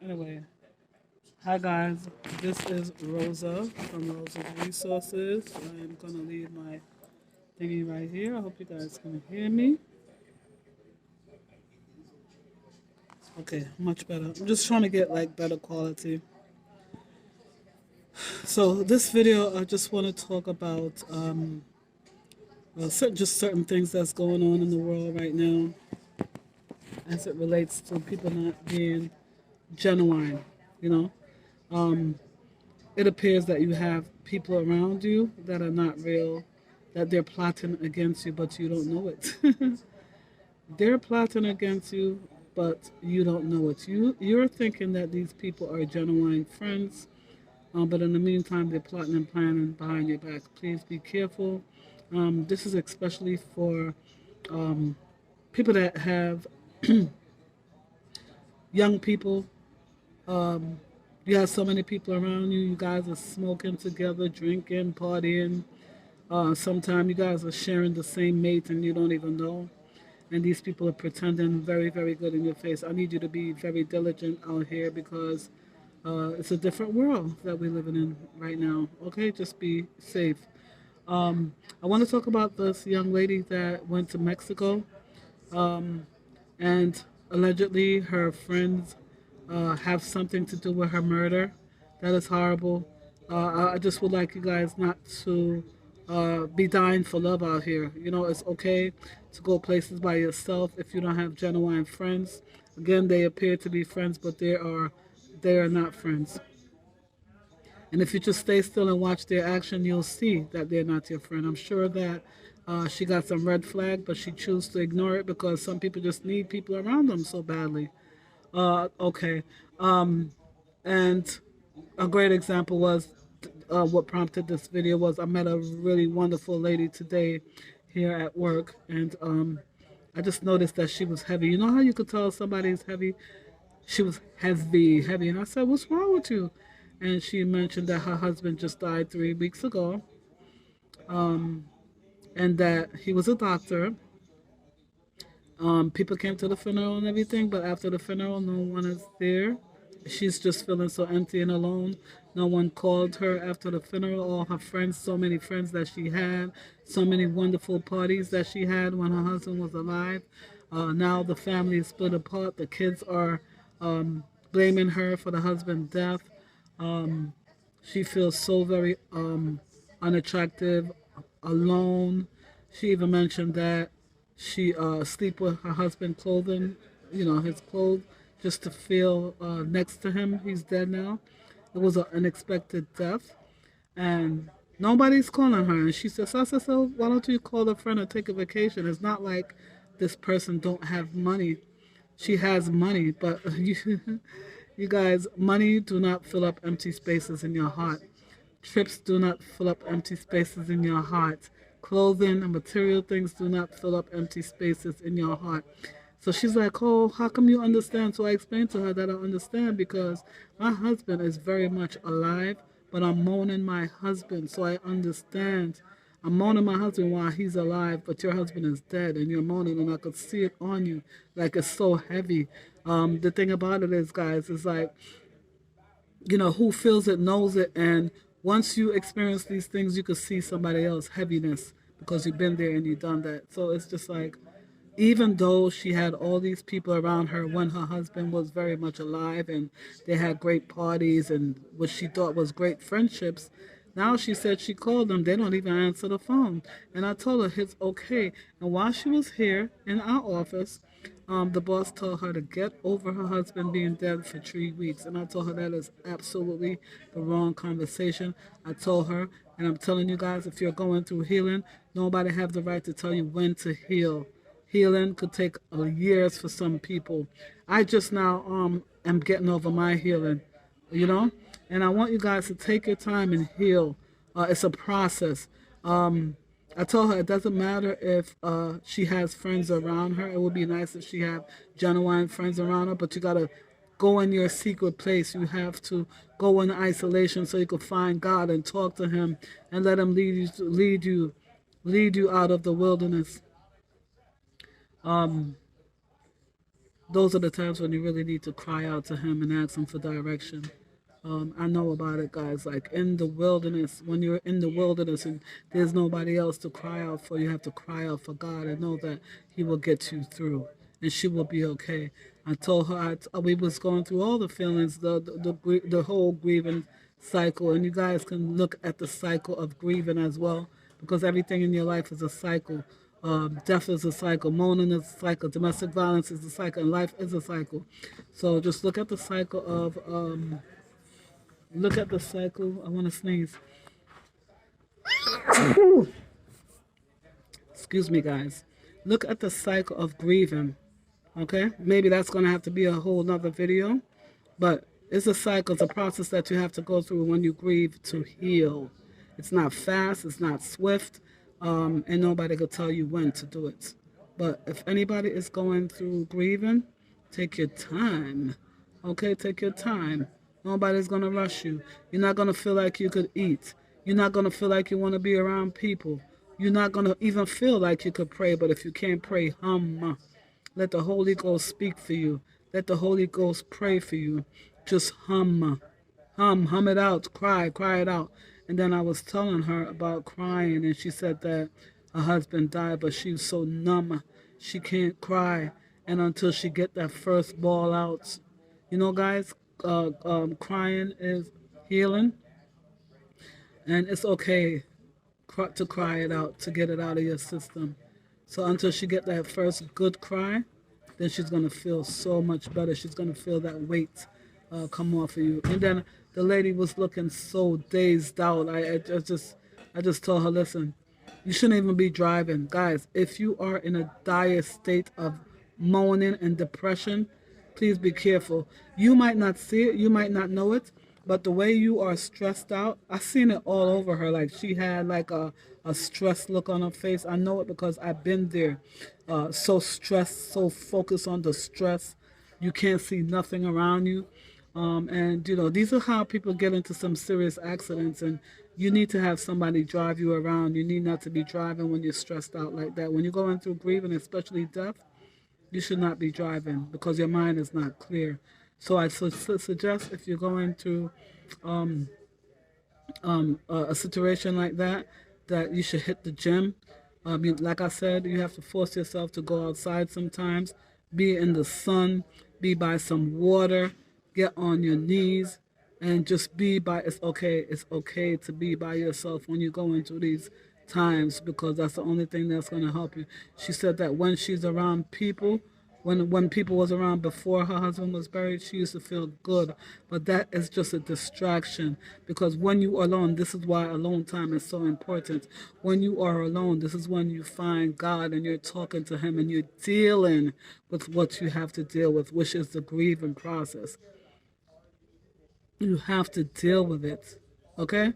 Anyway, hi guys, this is Rosa from Rosa's Resources. I am gonna leave my thingy right here. I hope you guys can hear me. Okay, much better. I'm just trying to get like better quality. So this video, I just want to talk about just certain things that's going on in the world right now as it relates to people not being genuine. You know, it appears that you have people around you that are not real, that they're plotting against you, but you don't know it. They're plotting against you, but you don't know it. You're thinking that these people are genuine friends, but in the meantime, they're plotting and planning behind your back. Please be careful. This is especially for people that have young people. You have so many people around you. You guys are smoking together, drinking, partying. Sometimes you guys are sharing the same mate and you don't even know. And these people are pretending very, very good in your face. I need you to be very diligent out here because it's a different world that we're living in right now. Okay, just be safe. I want to talk about this young lady that went to Mexico and allegedly her friends have something to do with her murder. That is horrible. I just would like you guys not to be dying for love out here. You know, it's okay to go places by yourself if you don't have genuine friends. Again, they appear to be friends, but they are not friends. And if you just stay still and watch their action, you'll see that they're not your friend. I'm sure that she got some red flag, but she chose to ignore it because some people just need people around them so badly. Okay. And a great example was what prompted this video was I met a really wonderful lady today here at work, and I just noticed that she was heavy. You know how you could tell somebody's heavy? She was heavy, heavy. And I said, "What's wrong with you?" And she mentioned that her husband just died 3 weeks ago, and that he was a doctor. People came to the funeral and everything, but after the funeral, no one is there. She's just feeling so empty and alone. No one called her after the funeral. All her friends, so many friends that she had, so many wonderful parties that she had when her husband was alive. Now the family is split apart. The kids are blaming her for the husband's death. She feels so very unattractive, alone. She even mentioned that she sleep with her husband clothing, his clothes, just to feel next to him. He's dead now. It was an unexpected death, and nobody's calling her. And she says, so why don't you call a friend or take a vacation? It's not like this person don't have money. She has money, but you guys, money do not fill up empty spaces in your heart. Trips do not fill up empty spaces in your heart. Clothing and material things do not fill up empty spaces in your heart. So she's like, "Oh, how come you understand?" So I explained to her that I understand because my husband is very much alive, but I'm mourning my husband. So I understand. I'm mourning my husband while he's alive, but your husband is dead and you're mourning, and I could see it on you. Like it's so heavy. The thing about it is, guys, is like, who feels it knows it. And once you experience these things, you could see somebody else heaviness because you've been there and you've done that. So it's just like, even though she had all these people around her when her husband was very much alive and they had great parties and what she thought was great friendships, now she said she called them. They don't even answer the phone. And I told her it's okay. And while she was here in our office, the boss told her to get over her husband being dead for 3 weeks. And I told her that is absolutely the wrong conversation. I told her, and I'm telling you guys, if you're going through healing, nobody have the right to tell you when to heal. Healing could take years for some people. I just now am getting over my healing, you know? And I want you guys to take your time and heal. It's a process. I told her it doesn't matter if she has friends around her. It would be nice if she have genuine friends around her, but you gotta go in your secret place. You have to go in isolation so you can find God and talk to Him and let Him lead you out of the wilderness. those are the times when you really need to cry out to him and ask him for direction. I know about it, guys. Like in the wilderness, when you're in the wilderness and there's nobody else to cry out for, you have to cry out for God and know that He will get you through, and she will be okay. I told her we was going through all the feelings, the whole grieving cycle, and you guys can look at the cycle of grieving as well, because everything in your life is a cycle. Death is a cycle, mourning is a cycle, domestic violence is a cycle, and life is a cycle. So just look at the cycle of look at the cycle. I want to sneeze. Excuse me, guys. Look at the cycle of grieving. Okay? Maybe that's going to have to be a whole nother video. But it's a cycle, it's a process that you have to go through when you grieve to heal. It's not fast, it's not swift, and nobody can tell you when to do it. But if anybody is going through grieving, take your time. Okay, take your time. Nobody's going to rush you. You're not going to feel like you could eat. You're not going to feel like you want to be around people. You're not going to even feel like you could pray, but if you can't pray, let the Holy Ghost speak for you. Let the Holy Ghost pray for you. Just hum it out, cry it out. And then I was telling her about crying, and she said that her husband died, but she was so numb, she can't cry. And until she get that first ball out, you know, guys, crying is healing, and it's okay to cry it out, to get it out of your system. So until she get that first good cry, then she's gonna feel so much better. She's gonna feel that weight come off of you. And then the lady was looking so dazed out. I just told her, listen, you shouldn't even be driving, guys. If you are in a dire state of moaning and depression, please be careful. You might not see it, you might not know it, but the way you are stressed out, I seen it all over her. Like she had like a stressed look on her face. I know it because I've been there. So stressed, so focused on the stress. You can't see nothing around you. And you know, these are how people get into some serious accidents, and you need to have somebody drive you around. You need not to be driving when you're stressed out like that. When you're going through grieving, especially death, you should not be driving because your mind is not clear. So I suggest if you're going through a situation like that, that you should hit the gym. Like I said, you have to force yourself to go outside sometimes, be in the sun, be by some water, get on your knees, and just be by. It's okay to be by yourself when you go into these times, because that's the only thing that's going to help you. She said that when she's around people, when people was around before her husband was buried, she used to feel good. But that is just a distraction, because when you are alone, this is why alone time is so important. When you are alone, this is when you find God and you're talking to Him and you're dealing with what you have to deal with, which is the grieving process. You have to deal with it, okay?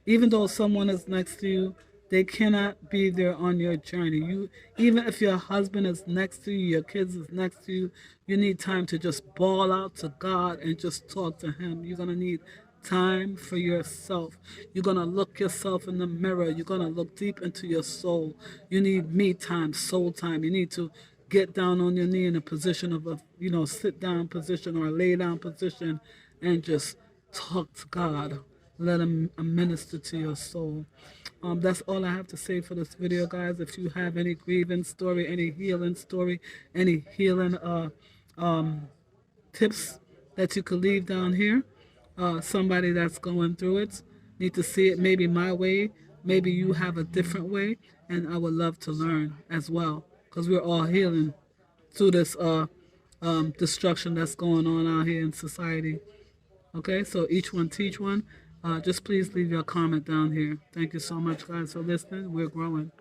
Even though someone is next to you, they cannot be there on your journey. Even if your husband is next to you, your kids is next to you, you need time to just bawl out to God and just talk to Him. You're gonna need time for yourself. You're gonna look yourself in the mirror. You're gonna look deep into your soul. You need me time, soul time. You need to get down on your knee in a position of a sit down position or a lay down position, and just talk to God. Let Him minister to your soul. That's all I have to say for this video, guys. If you have any grieving story, any healing story, any healing tips that you could leave down here, somebody that's going through it, need to see it maybe my way, maybe you have a different way, and I would love to learn as well, because we're all healing through this destruction that's going on out here in society. Okay, so each one teach one. Just please leave your comment down here. Thank you so much, guys, for listening. We're growing.